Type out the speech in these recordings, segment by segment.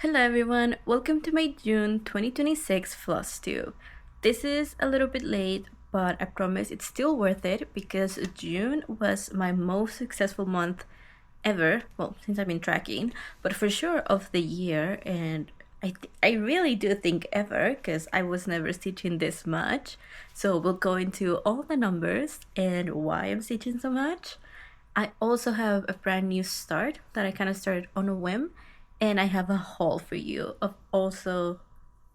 Hello everyone, welcome to my June 2026 Flosstube. This is a little bit late, but I promise it's still worth it because June was my most successful month ever, well, since I've been tracking, but for sure of the year, and I really do think ever because I was never stitching this much. So we'll go into all the numbers and why I'm stitching so much. I also have a brand new start that I kind of started on a whim, and I have a haul for you of also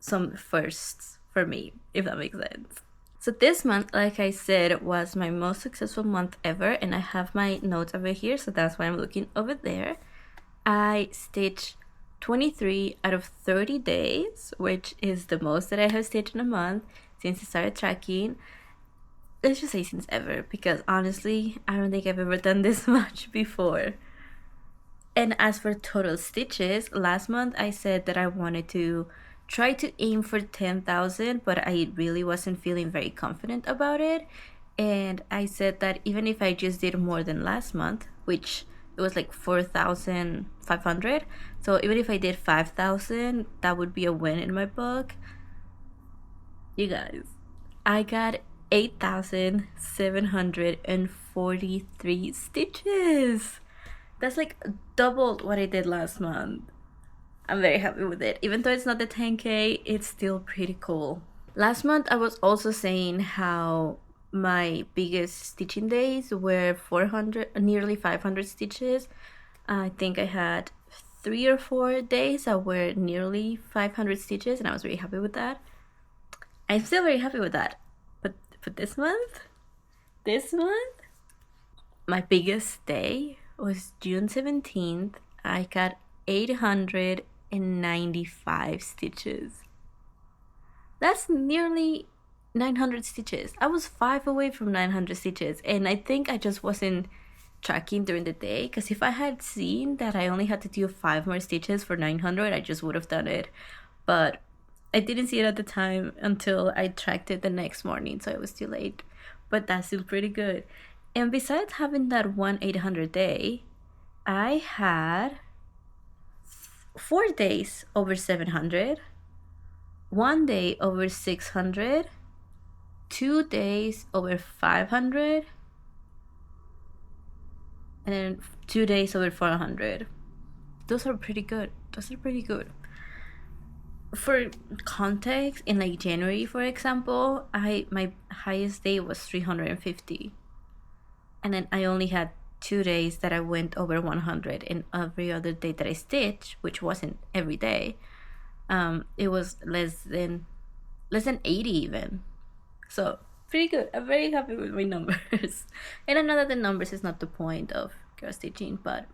some firsts for me, if that makes sense. So this month, like I said, was my most successful month ever, and I have my notes over here, so that's why I'm looking over there. I stitched 23 out of 30 days, which is the most that I have stitched in a month since I started tracking. Let's just say since ever, because honestly, I don't think I've ever done this much before. And as for total stitches, last month I said that I wanted to try to aim for 10,000, but I really wasn't feeling very confident about it. And I said that even if I just did more than last month, which it was like 4,500, so even if I did 5,000, that would be a win in my book. You guys, I got 8,743 stitches. That's like doubled what I did last month. I'm very happy with it. Even though it's not the 10K, it's still pretty cool. Last month I was also saying how my biggest stitching days were 400, nearly 500 stitches. I think I had 3 or 4 days that were nearly 500 stitches, and I was very happy with that. I'm still very happy with that. But for this month, my biggest day was June 17th. I got 895 stitches. That's nearly 900 stitches. I was 5 away from 900 stitches, and I think I just wasn't tracking during the day, because if I had seen that I only had to do 5 more stitches for 900, I just would have done it. But I didn't see it at the time until I tracked it the next morning, so it was too late. But that's still pretty good. And besides having that 1/800 day, I had 4 days over 700, 1 day over 600, 2 days over 500, and then 2 days over 400. Those are pretty good. For context, in like January, for example, my highest day was 350, and then I only had 2 days that I went over 100, and every other day that I stitched, which wasn't every day, it was less than 80 even. So pretty good. I'm very happy with my numbers. And I know that the numbers is not the point of cross stitching, but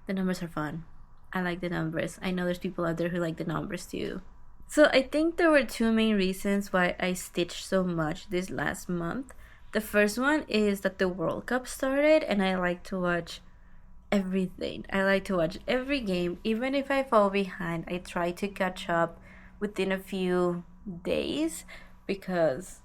the numbers are fun. I like the numbers. I know there's people out there who like the numbers too. So I think there were two main reasons why I stitched so much this last month. The first one is that the World Cup started, and I like to watch everything. I like to watch every game. Even if I fall behind, I try to catch up within a few days, because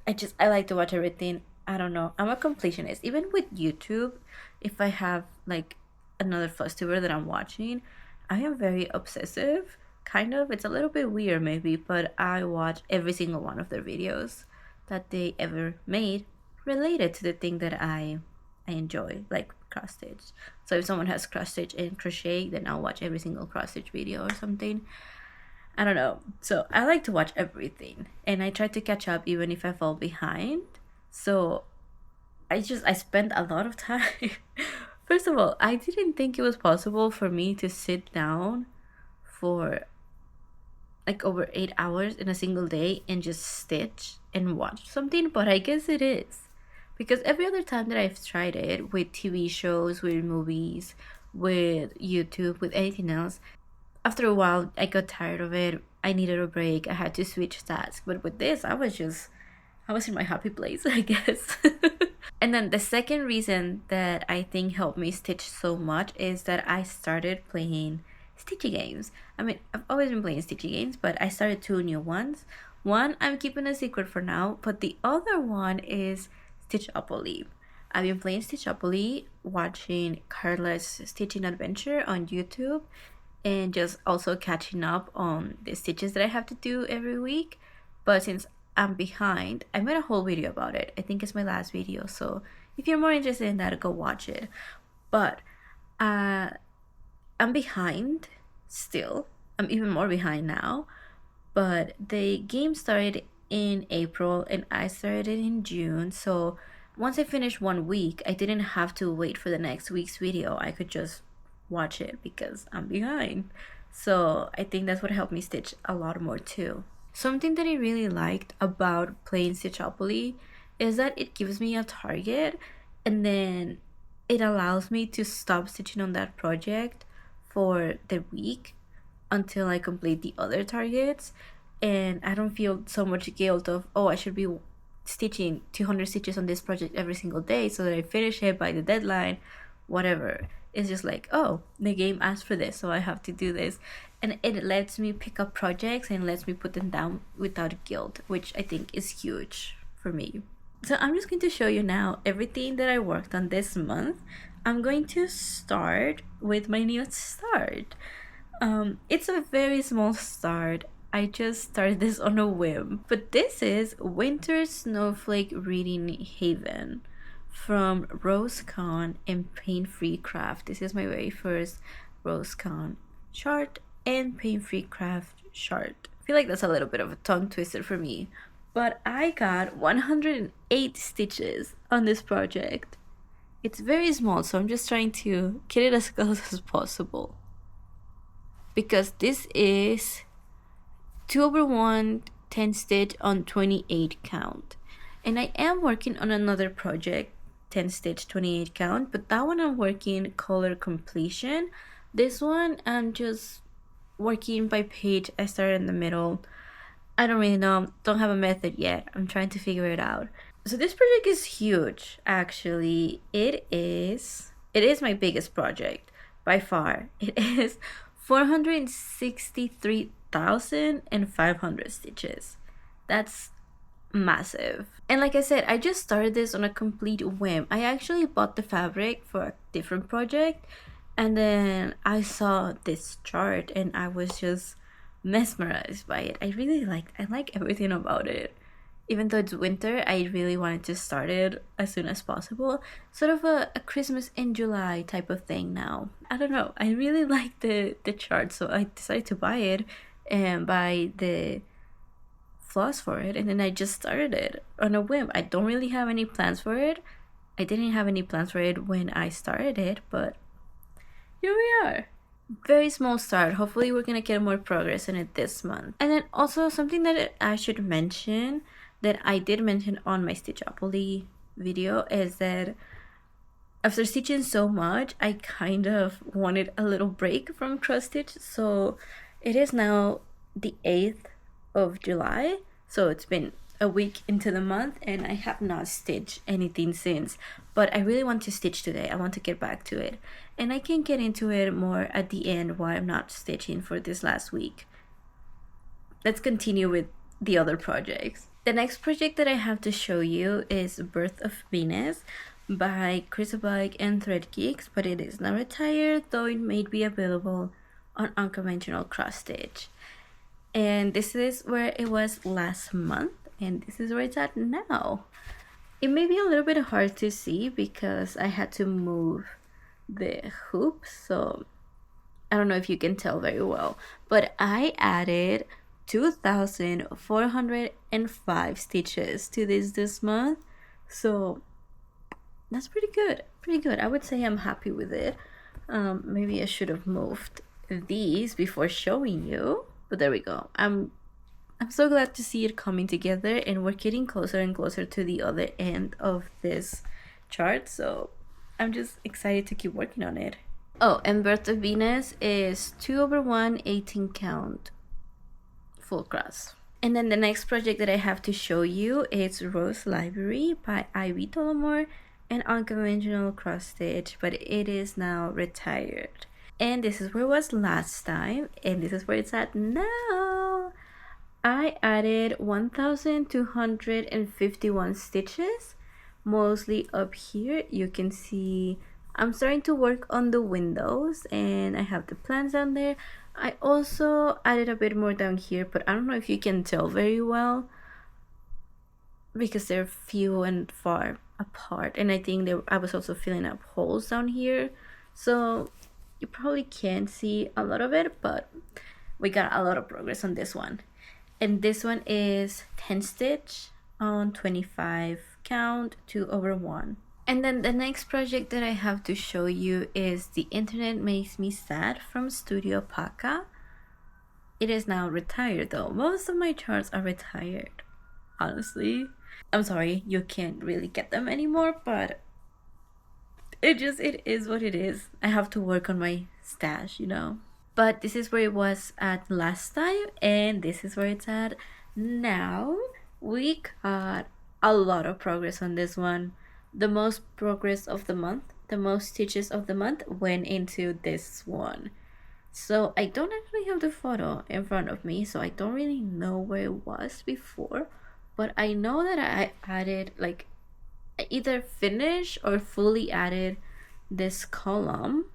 I like to watch everything. I don't know. I'm a completionist. Even with YouTube, if I have like another Flosstuber that I'm watching, I am very obsessive. Kind of. It's a little bit weird maybe, but I watch every single one of their videos that they ever made related to the thing that I enjoy, like cross stitch. So if someone has cross stitch and crochet, then I'll watch every single cross stitch video or something. I don't know. So I like to watch everything, and I try to catch up even if I fall behind. So I spend a lot of time. First of all, I didn't think it was possible for me to sit down for like over 8 hours in a single day and just stitch and watch something, but I guess it is. Because every other time that I've tried it with TV shows, with movies, with YouTube, with anything else, after a while I got tired of it. I needed a break. I had to switch tasks. But with this, I was in my happy place, I guess. And then the second reason that I think helped me stitch so much is that I started playing stitchy games. I mean, I've always been playing stitchy games, but I started 2 new ones. One I'm keeping a secret for now, but the other one is Stitchopoly. I've been playing Stitchopoly, watching Carla's stitching adventure on YouTube, and just also catching up on the stitches that I have to do every week. But since I'm behind, I made a whole video about it. I think it's my last video, so if you're more interested in that, go watch it. But I'm behind still. I'm even more behind now. But the game started in April and I started in June. So once I finished 1 week, I didn't have to wait for the next week's video. I could just watch it because I'm behind. So I think that's what helped me stitch a lot more too. Something that I really liked about playing Stitchopoly is that it gives me a target and then it allows me to stop stitching on that project for the week until I complete the other targets, and I don't feel so much guilt of, oh, I should be stitching 200 stitches on this project every single day so that I finish it by the deadline, whatever. It's just like, oh, the game asked for this, so I have to do this. And it lets me pick up projects and lets me put them down without guilt, which I think is huge for me. So I'm just going to show you now everything that I worked on this month. I'm going to start with my new start. It's a very small start. I just started this on a whim. But this is Winter Snowflake Reading Haven from RoseCon and Paine Free Craft. This is my very first RoseCon chart and Paine Free Craft chart. I feel like that's a little bit of a tongue twister for me. But I got 108 stitches on this project. It's very small, so I'm just trying to get it as close as possible. Because this is 2/1 10 stitch on 28 count. And I am working on another project, 10 stitch 28 count, but that one I'm working color completion. This one I'm just working by page. I started in the middle. I don't really know, don't have a method yet. I'm trying to figure it out. So this project is huge, actually. It is my biggest project by far. It is 463,500 stitches. That's massive. And like I said, I just started this on a complete whim. I actually bought the fabric for a different project, and then I saw this chart and I was just mesmerized by it. I like everything about it. Even though it's winter, I really wanted to start it as soon as possible. Sort of a Christmas in July type of thing now. I don't know. I really like the chart, so I decided to buy it and buy the floss for it. And then I just started it on a whim. I don't really have any plans for it. I didn't have any plans for it when I started it, but here we are. Very small start. Hopefully we're gonna get more progress in it this month. And then also something that I should mention, that I did mention on my Stitchopoly video, is that after stitching so much, I kind of wanted a little break from cross stitch. So it is now the 8th of July. So it's been a week into the month and I have not stitched anything since. But I really want to stitch today. I want to get back to it. And I can get into it more at the end why I'm not stitching for this last week. Let's continue with the other projects. The next project that I have to show you is Birth of Venus by Chrysobike and Thread Geeks, but it is not retired, though it may be available on Unconventional Cross Stitch. And this is where it was last month, and this is where it's at now. It may be a little bit hard to see because I had to move the hoops, so I don't know if you can tell very well, but I added 2,405 stitches to this month, so that's pretty good. I would say I'm happy with it. Maybe I should have moved these before showing you, but there we go. I'm so glad to see it coming together, and we're getting closer and closer to the other end of this chart, so I'm just excited to keep working on it. Oh, and Birth of Venus is 2/1 18 count full cross. And then the next project that I have to show you is Rose Library by Ivy Tullamore and Unconventional Cross Stitch, but it is now retired. And this is where it was last time, and this is where it's at now. I added 1,251 stitches, mostly up here. You can see I'm starting to work on the windows and I have the plants down there. I also added a bit more down here, but I don't know if you can tell very well because they're few and far apart, and I think I was also filling up holes down here, so you probably can't see a lot of it, but we got a lot of progress on this one. And this one is 10 stitch on 25 count 2/1. And then the next project that I have to show you is The Internet Makes Me Sad from Studio Paca. It is now retired though. Most of my charts are retired, honestly. I'm sorry, you can't really get them anymore, but it is what it is. I have to work on my stash, you know. But this is where it was at last time, and this is where it's at now. We got a lot of progress on this one. The most progress of the month, the most stitches of the month went into this one. So I don't actually have the photo in front of me, so I don't really know where it was before, but I know that I added, like, I either finished or fully added this column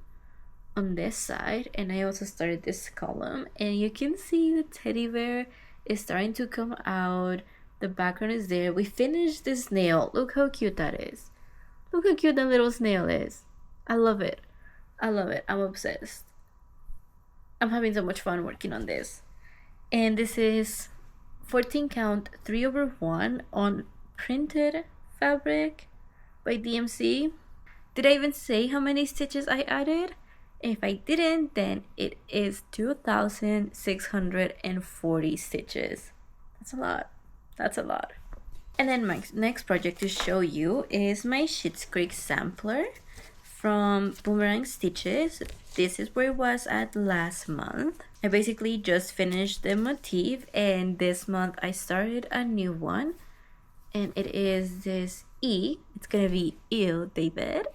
on this side, and I also started this column, and you can see the teddy bear is starting to come out. The background is there. We finished this snail. Look how cute that is. Look how cute that little snail is. I love it. I love it. I'm obsessed. I'm having so much fun working on this. And this is 14 count 3/1 on printed fabric by DMC. Did I even say how many stitches I added? If I didn't, then it is 2,640 stitches. That's a lot. That's a lot. And then my next project to show you is my Schitt's Creek sampler from Boomerang Stitches. This is where it was at last month. I basically just finished the motif, and this month I started a new one, and it is this E. It's gonna be Ew, David.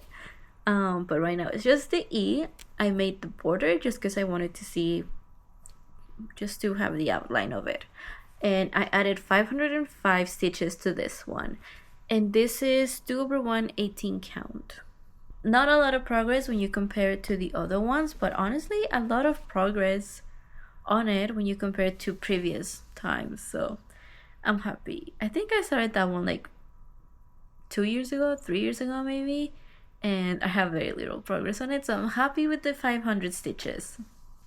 But right now it's just the E. I made the border just because I wanted to see, just to have the outline of it. And I added 505 stitches to this one. And this is 2/1 18 count. Not a lot of progress when you compare it to the other ones, but honestly a lot of progress on it when you compare it to previous times. So I'm happy. I think I started that one like 2 years ago, 3 years ago maybe, and I have very little progress on it, so I'm happy with the 500 stitches.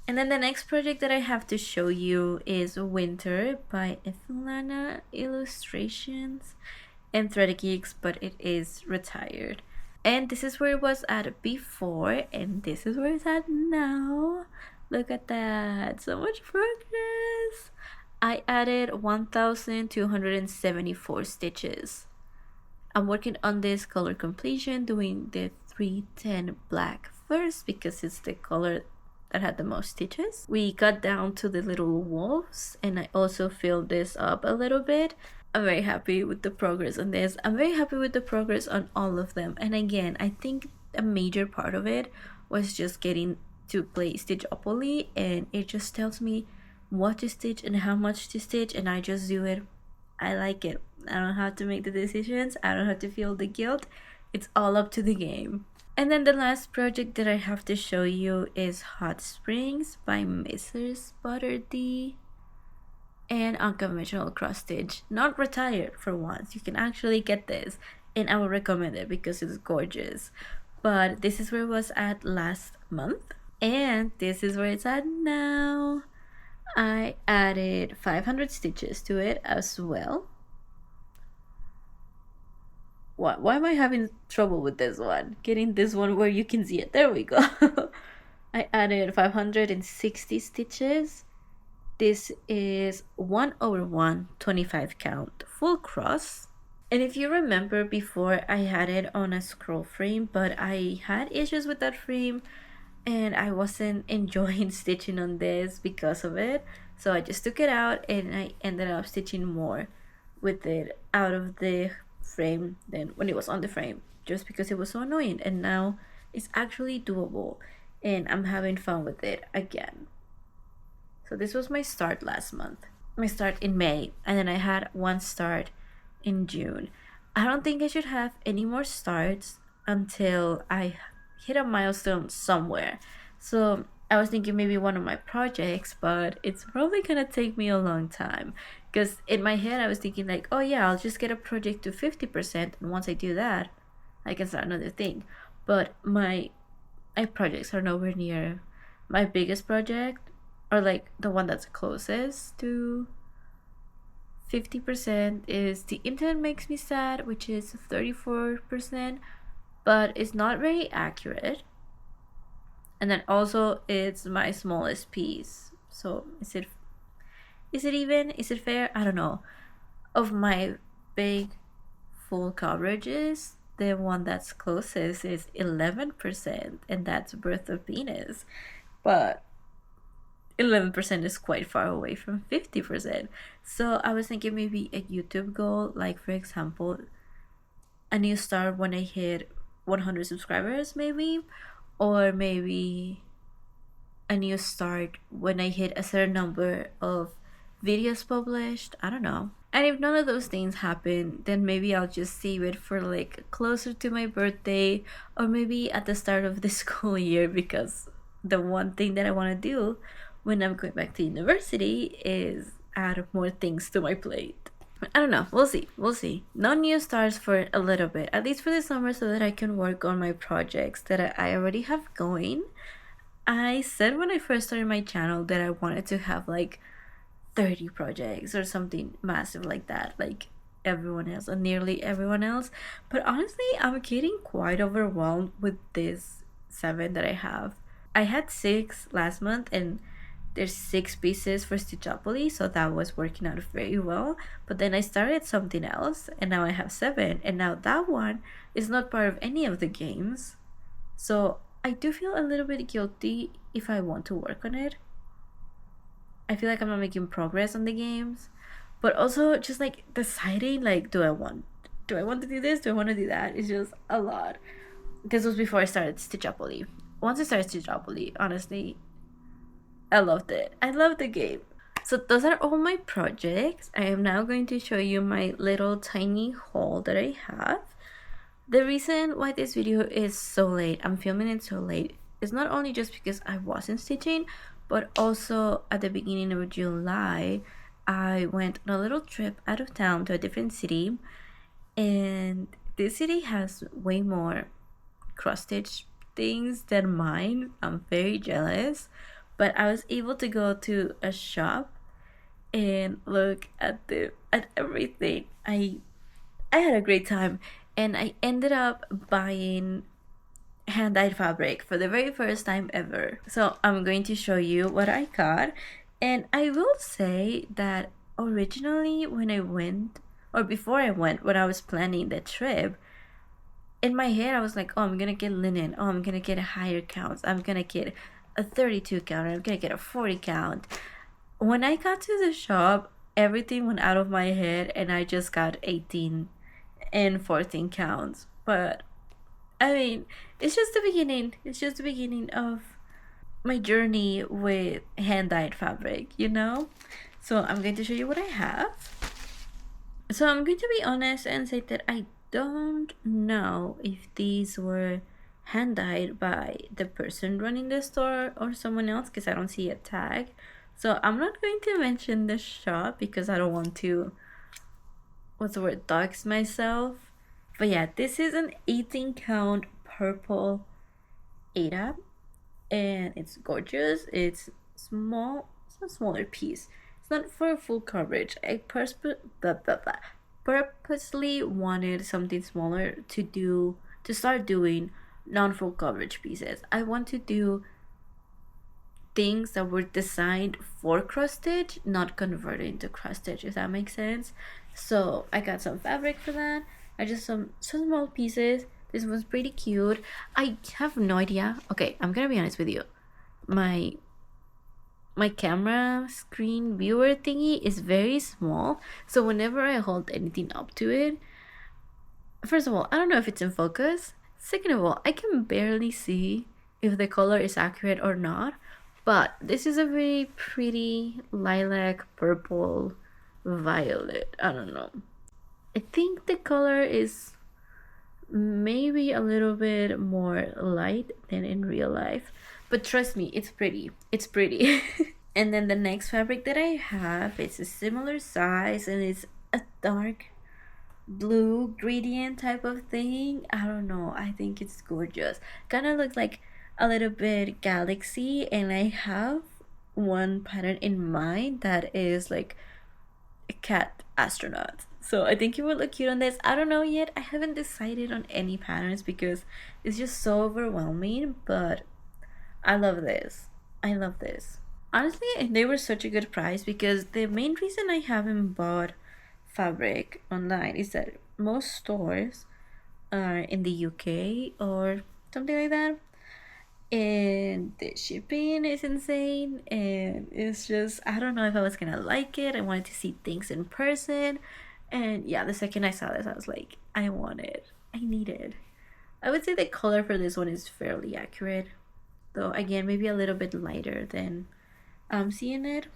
And then the next project that I have to show you is Winter by Efilana Illustrations and Thread Geeks, but it is retired. And this is where it was at before, and this is where it's at now. Look at that, so much progress. I added 1,274 stitches. I'm working on this color completion, doing the 310 black first because it's the color that had the most stitches. We got down to the little wolves, and I also filled this up a little bit. I'm very happy with the progress on this. I'm very happy with the progress on all of them. And again, I think a major part of it was just getting to play stitchopoly, and it just tells me what to stitch and how much to stitch, and I just do it. I like it. I don't have to make the decisions. I don't have to feel the guilt. It's all up to the game. And then the last project that I have to show you is Hot Springs by Mrs. Butter D and Unconventional Cross Stitch. Not retired for once. You can actually get this, and I will recommend it because it's gorgeous. But this is where it was at last month, and this is where it's at now. I added 500 stitches to it as well. Why am I having trouble with this one? Getting this one where you can see it. There we go. I added 560 stitches. This is 1/1 25 count full cross. And if you remember before, I had it on a scroll frame, but I had issues with that frame and I wasn't enjoying stitching on this because of it. So I just took it out and I ended up stitching more with it out of the frame than when it was on the frame, just because it was so annoying. And now it's actually doable and I'm having fun with it again. So this was my start last month, my start in May, and then I had one start in June. I don't think I should have any more starts until I hit a milestone somewhere. So I was thinking maybe one of my projects, but it's probably gonna take me a long time. Because in my head, I was thinking, like, oh yeah, I'll just get a project to 50%, and once I do that, I can start another thing. But my projects are nowhere near my biggest project, or like the one that's closest to 50% is the internet makes me sad, which is 34%, but it's not very accurate. And then also it's my smallest piece. So is it even? Is it fair? I don't know. Of my big full coverages, the one that's closest is 11%, and that's Birth of Venus. But 11% is quite far away from 50%. So I was thinking maybe a YouTube goal, like for example, a new start when I hit 100 subscribers, maybe, or maybe a new start when I hit a certain number of videos published. I don't know. And if none of those things happen, then maybe I'll just save it for like closer to my birthday, or maybe at the start of the school year, because the one thing that I want to do when I'm going back to university is add more things to my plate. I don't know. We'll see. We'll see. No new starts for a little bit, at least for the summer, so that I can work on my projects that I already have going. I said when I first started my channel that I wanted to have like 30 projects or something massive like that, like everyone else, or nearly everyone else. But honestly, I'm getting quite overwhelmed with this 7 that I have. I had 6 last month, and there's 6 pieces for stitchopoly, so that was working out very well. But then I started something else, and now I have 7, and now that one is not part of any of the games. So I do feel a little bit guilty if I want to work on it. I feel like I'm not making progress on the games, but also just like deciding, like, do I want to do this, do I want to do that? It's just a lot. This was before I started stitchopoly. Once I started stitchopoly, honestly, I loved it. I loved the game. So those are all my projects. I am now going to show you my little tiny haul that I have. The reason why this video is so late, I'm filming it so late, is not only just because I wasn't stitching, but also at the beginning of July, I went on a little trip out of town to a different city, and this city has way more cross stitch things than mine. I'm very jealous, but I was able to go to a shop and look at everything. I had a great time, and I ended up buying hand-dyed fabric for the very first time ever. So I'm going to show you what I got. And I will say that originally when I went, or before I went, when I was planning the trip, in my head I was like, oh, I'm gonna get linen, oh, I'm gonna get a higher count, I'm gonna get a 32 count, I'm gonna get a 40 count. When I got to the shop, everything went out of my head, and I just got 18 and 14 counts. But I mean, it's just the beginning. It's just the beginning of my journey with hand-dyed fabric, you know? So I'm going to show you what I have. So I'm going to be honest and say that I don't know if these were hand-dyed by the person running the store or someone else, because I don't see a tag. So I'm not going to mention the shop because I don't want to, what's the word, dox myself. But yeah, this is an 18 count purple Ada, and it's gorgeous. It's small. It's a smaller piece. It's not for full coverage. I purposely wanted something smaller to start doing non-full coverage pieces. I want to do things that were designed for cross stitch, not converted into cross stitch, if that makes sense. So I got some fabric for that. I just some small pieces. This was pretty cute. I have no idea. Okay, I'm gonna be honest with you. My camera screen viewer thingy is very small, so whenever I hold anything up to it, first of all, I don't know if it's in focus. Second of all, I can barely see if the color is accurate or not. But this is a very pretty lilac, purple, violet. I don't know. I think the color is maybe a little bit more light than in real life, but trust me, it's pretty. It's pretty. And then the next fabric that I have, it's a similar size and it's a dark blue gradient type of thing. I don't know, I think it's gorgeous. Kind of looks like a little bit galaxy, and I have one pattern in mind that is like a cat astronaut. So I think it would look cute on this. I don't know yet. I haven't decided on any patterns because it's just so overwhelming, but I love this. I love this. Honestly, they were such a good price because the main reason I haven't bought fabric online is that most stores are in the UK or something like that, and the shipping is insane, and it's just, I don't know if I was gonna like it. I wanted to see things in person, and yeah, the second I saw this I was like, I want it, I need it. I would say the color for this one is fairly accurate, though again maybe a little bit lighter than I'm seeing it,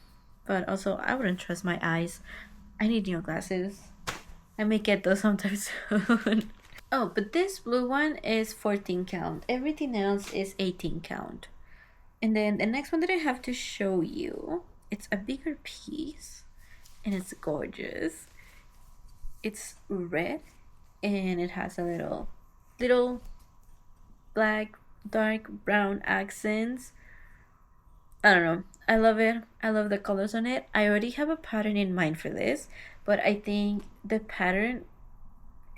but also I wouldn't trust my eyes. I need new glasses. I may get those sometime soon. Oh, but this blue one is 14 count. Everything else is 18 count. And then the next one that I have to show you, it's a bigger piece and it's gorgeous. It's red and it has a little black, dark brown accents. I don't know. I love it. I love the colors on it. I already have a pattern in mind for this, but I think the pattern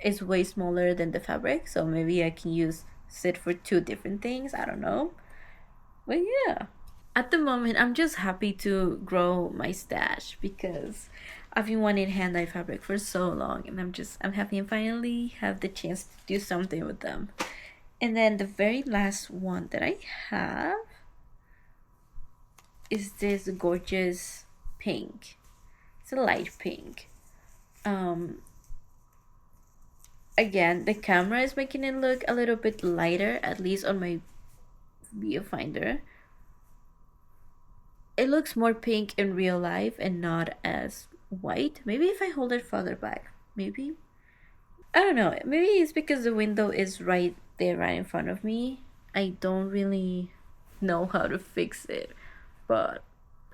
is way smaller than the fabric, so maybe I can use it for two different things. I don't know. But yeah. At the moment, I'm just happy to grow my stash because I've been wanting hand-dyed fabric for so long, and I'm happy and finally have the chance to do something with them. And then the very last one that I have is this gorgeous pink. It's a light pink. Again, the camera is making it look a little bit lighter, at least on my viewfinder. It looks more pink in real life and not as white. Maybe if I hold it farther back, maybe. I don't know. Maybe it's because the window is right there, right in front of me. I don't really know how to fix it, but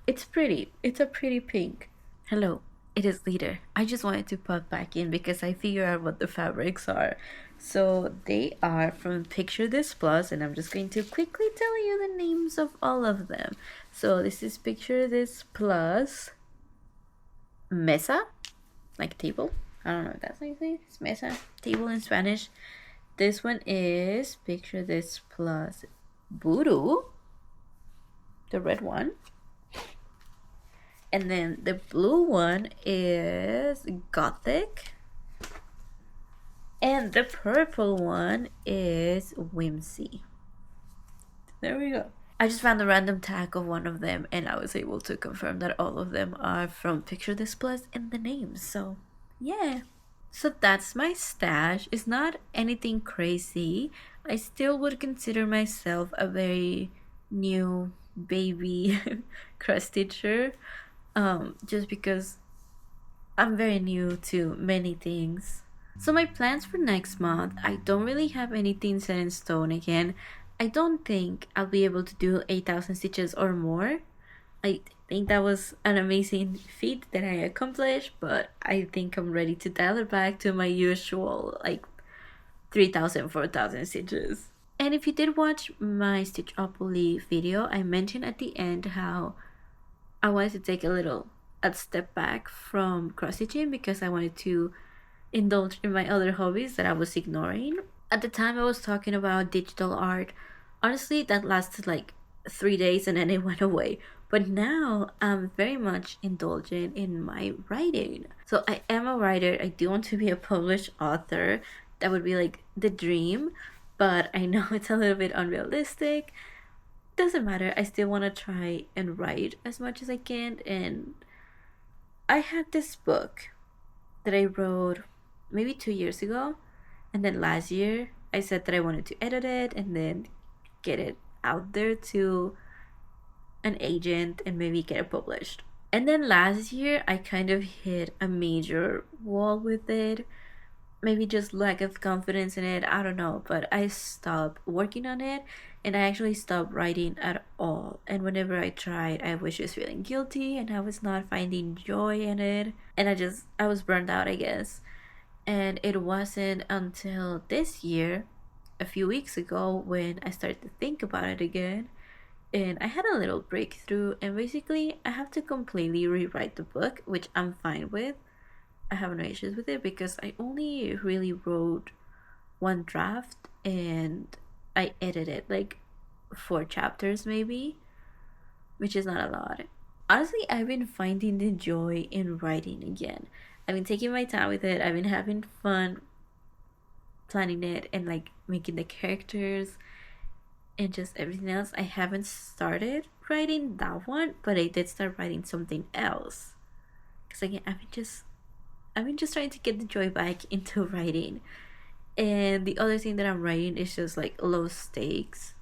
it's pretty. It's a pretty pink. Hello, it is Leader. I just wanted to pop back in because I figured out what the fabrics are. So they are from Picture This Plus, and I'm just going to quickly tell you the names of all of them. So this is Picture This Plus Mesa, like table. I don't know if that's how you say it. It's mesa, table in Spanish. This one is Picture This Plus Voodoo, the red one. And then the blue one is Gothic. And the purple one is Whimsy. There we go. I just found a random tag of one of them, and I was able to confirm that all of them are from Picture This Plus in the names. So, yeah. So that's my stash. It's not anything crazy. I still would consider myself a very new baby cross stitcher. Just because I'm very new to many things. So my plans for next month, I don't really have anything set in stone again. I don't think I'll be able to do 8,000 stitches or more. I think that was an amazing feat that I accomplished, but I think I'm ready to dial it back to my usual like 3,000, 4,000 stitches. And if you did watch my stitchopoly video, I mentioned at the end how I wanted to take a step back from cross stitching because I wanted to indulge in my other hobbies that I was ignoring. At the time I was talking about digital art. Honestly, that lasted like 3 days and then it went away. But now I'm very much indulging in my writing. So I am a writer. I do want to be a published author. That would be like the dream, but I know it's a little bit unrealistic. Doesn't matter. I still want to try and write as much as I can. And I had this book that I wrote maybe 2 years ago, and then last year I said that I wanted to edit it and then get it out there to an agent and maybe get it published. And then last year I kind of hit a major wall with it maybe just lack of confidence in it, I don't know, but I stopped working on it, and I actually stopped writing at all. And whenever I tried, I was just feeling guilty and I was not finding joy in it, and I was burned out, I guess. And it wasn't until this year, a few weeks ago, when I started to think about it again, and I had a little breakthrough. And basically, I have to completely rewrite the book, which I'm fine with. I have no issues with it because I only really wrote one draft, and I edited like 4 chapters maybe, which is not a lot. Honestly, I've been finding the joy in writing again. I've been taking my time with it. I've been having fun planning it and like making the characters and just everything else. I haven't started writing that one, but I did start writing something else. Because again, I've been just trying to get the joy back into writing. And the other thing that I'm writing is just like low stakes,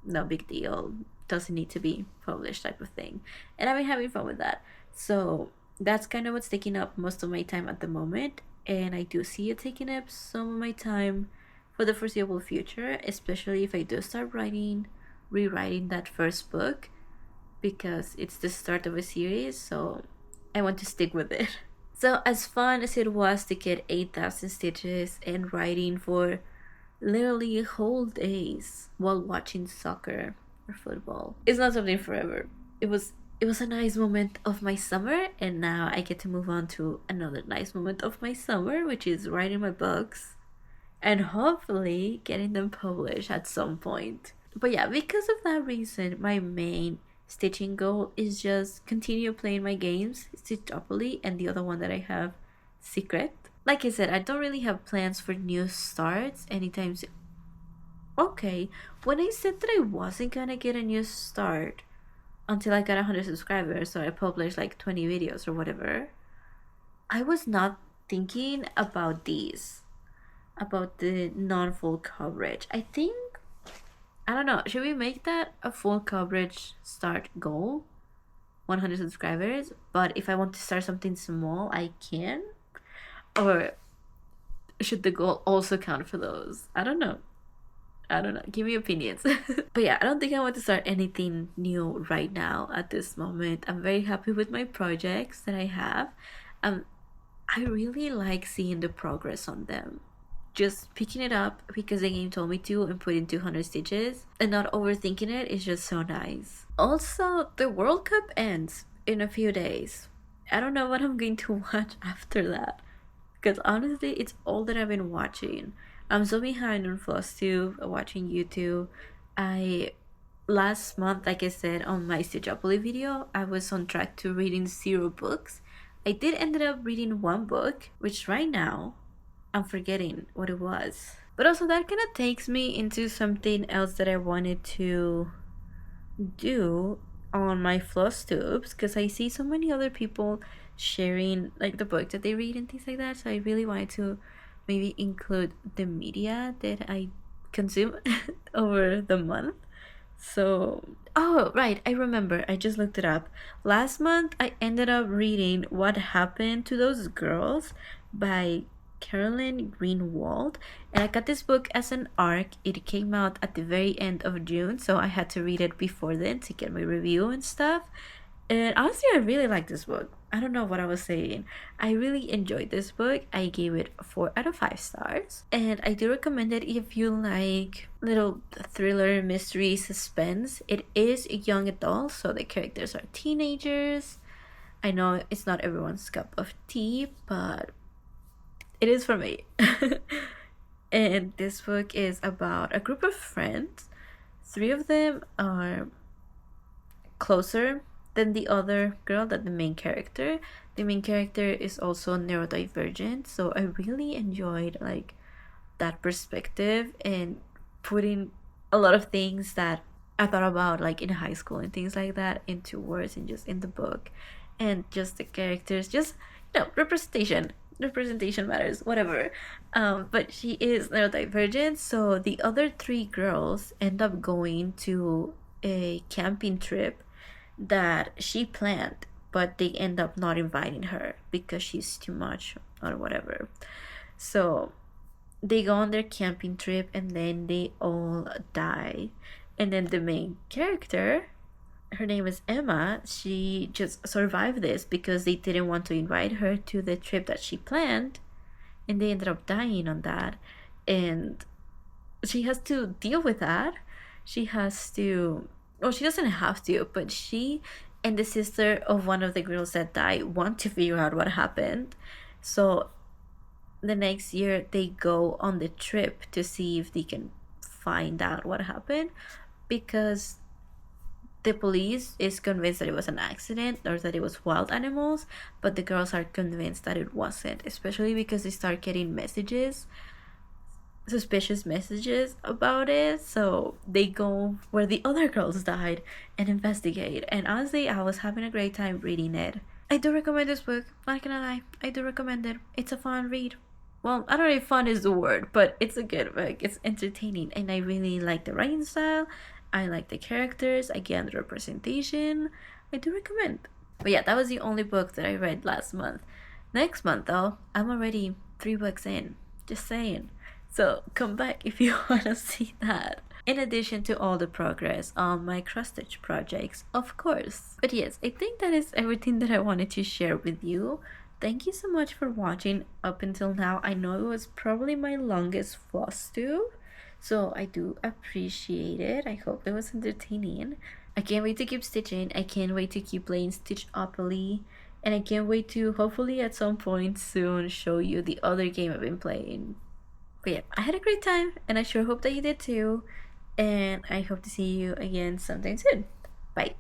no big deal, doesn't need to be published type of thing. And I've been having fun with that. So that's kind of what's taking up most of my time at the moment. And I do see it taking up some of my time for the foreseeable future, especially if I do start rewriting that first book, because it's the start of a series, so I want to stick with it. So as fun as it was to get 8,000 stitches and writing for literally whole days while watching soccer or football, it's not something forever. It was a nice moment of my summer, and now I get to move on to another nice moment of my summer, which is writing my books and hopefully getting them published at some point. But yeah, because of that reason, my main stitching goal is just continue playing my games, Stitchopoly, and the other one that I have, Secret. Like I said, I don't really have plans for new starts anytime soon. Okay, when I said that I wasn't gonna get a new start until I got 100 subscribers, so I published like 20 videos or whatever, I was not thinking about about the non-full coverage. I don't know, should we make that a full coverage start goal? 100 subscribers, but if I want to start something small, I can? Or should the goal also count for those? I don't know. Give me opinions. But yeah, I don't think I want to start anything new right now at this moment. I'm very happy with my projects that I have. I really like seeing the progress on them. Just picking it up because the game told me to and putting 200 stitches and not overthinking it is just so nice. Also, the World Cup ends in a few days. I don't know what I'm going to watch after that, because honestly, it's all that I've been watching. I'm so behind on Flosstube, watching YouTube. Last month, like I said on my Stitchopoly video, I was on track to reading 0 books. I did ended up reading 1 book, which right now I'm forgetting what it was. But also that kind of takes me into something else that I wanted to do on my Flosstubes, because I see so many other people sharing like the books that they read and things like that. So I really wanted to maybe include the media that I consume over the month. So, oh, right, I remember. I just looked it up. Last month, I ended up reading What Happened to Those Girls by Carolyn Greenwald, and I got this book as an ARC. It came out at the very end of June, so I had to read it before then to get my review and stuff. And honestly, I really like this book. I don't know what I was saying. I really enjoyed this book. I gave it 4 out of 5 stars. And I do recommend it if you like little thriller, mystery, suspense. It is a young adult, so the characters are teenagers. I know it's not everyone's cup of tea, but it is for me. And this book is about a group of friends. 3 of them are closer than the other girl, that the main character. The main character is also neurodivergent, so I really enjoyed like that perspective and putting a lot of things that I thought about like in high school and things like that into words and just in the book. And just the characters, just representation matters, whatever. But she is neurodivergent, so the other 3 girls end up going to a camping trip that she planned, but they end up not inviting her because she's too much or whatever. So they go on their camping trip and then they all die. And then the main character, her name is Emma, she just survived this because they didn't want to invite her to the trip that she planned, and they ended up dying on that. And she has to deal with that. She has to, well, she doesn't have to, but she and the sister of one of the girls that died want to figure out what happened. So the next year they go on the trip to see if they can find out what happened, because the police is convinced that it was an accident or that it was wild animals, but the girls are convinced that it wasn't, especially because they start getting messages, suspicious messages about it. So they go where the other girls died and investigate. And honestly, I was having a great time reading it. I do recommend this book, not gonna lie. I do recommend it. It's a fun read. Well, I don't know if fun is the word, but it's a good book. It's entertaining, and I really like the writing style. I like the characters. Again, the representation. I do recommend. But yeah, that was the only book that I read last month. Next month, though, I'm already 3 books in. Just saying. So come back if you want to see that. In addition to all the progress on my cross stitch projects, of course. But yes, I think that is everything that I wanted to share with you. Thank you so much for watching up until now. I know it was probably my longest Flosstube, so I do appreciate it. I hope it was entertaining. I can't wait to keep stitching. I can't wait to keep playing stitchopoly. And I can't wait to hopefully at some point soon show you the other game I've been playing. But yeah, I had a great time, and I sure hope that you did too. And I hope to see you again sometime soon. Bye.